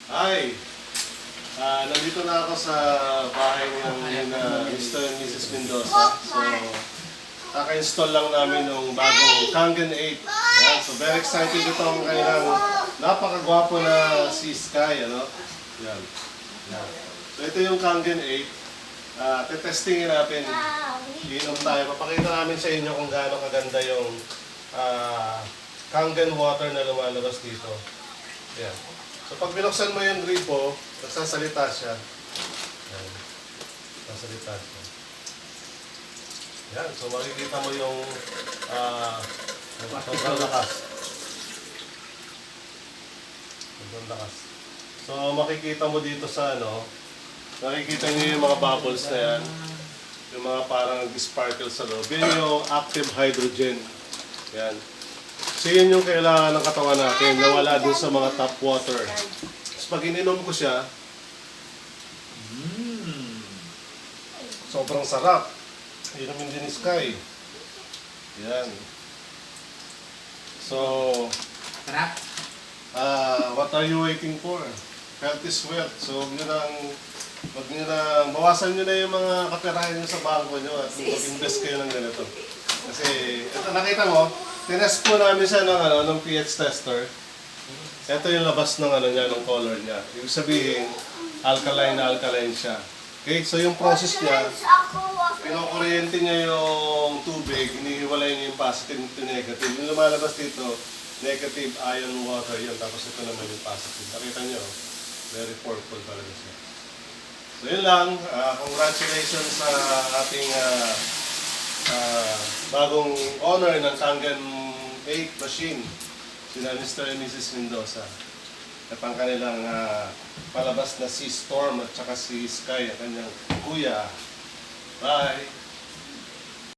Hi! Nandito na ako sa bahay ng Mr. and Mrs. Mendoza. So, kaka-install lang namin ng bagong Kangen 8. Yan. So, very excited itong kanilang napakagwapo na si Sky. Ano? Yan. Yan. So, ito yung Kangen 8. Tetestingin natin. Iinom tayo. Papakita namin sa inyo kung gaano kaganda yung Kangen water na lumalabas dito. Yan. So pag binuksan mo yung gripo, nagsasalita siya. Yan. Nagsasalita siya. Yan. So makikita mo yung sobrang lakas. Sobrang lakas. So makikita mo dito sa nakikita niyo yung mga bubbles na yan. Yung mga parang sparkle sa loob. Yan yung active hydrogen. Yan. So yun yung kailangan ng katawan natin na wala dun sa mga tap water. Tapos pag ininom ko siya, sobrang sarap. Inumin din ni Sky. Yan. So, what are you waiting for? Health is wealth. So wag nyo nang bawasan nyo na yung mga kaperahan nyo sa bangko nyo at mag-invest kayo ng ganito. Kasi, ito nakita mo, tinest po namin siya ng pH tester. Ito yung labas ng niya, ng color niya. Ibig sabihin, alkaline siya. Okay, so yung process niya, pinokuryente niya yung tubig, hinihiwalay niya yung positive to negative. Yung lumalabas dito, negative ion water yun, tapos ito naman yung positive. Nakita niyo, very purple talaga siya. So yun lang, congratulations sa ating bagong owner ng Kangen 8 machine, sina Mr. and Mrs. Mendoza. At ang kanilang palabas na si Storm at saka si Sky, ang kanyang kuya.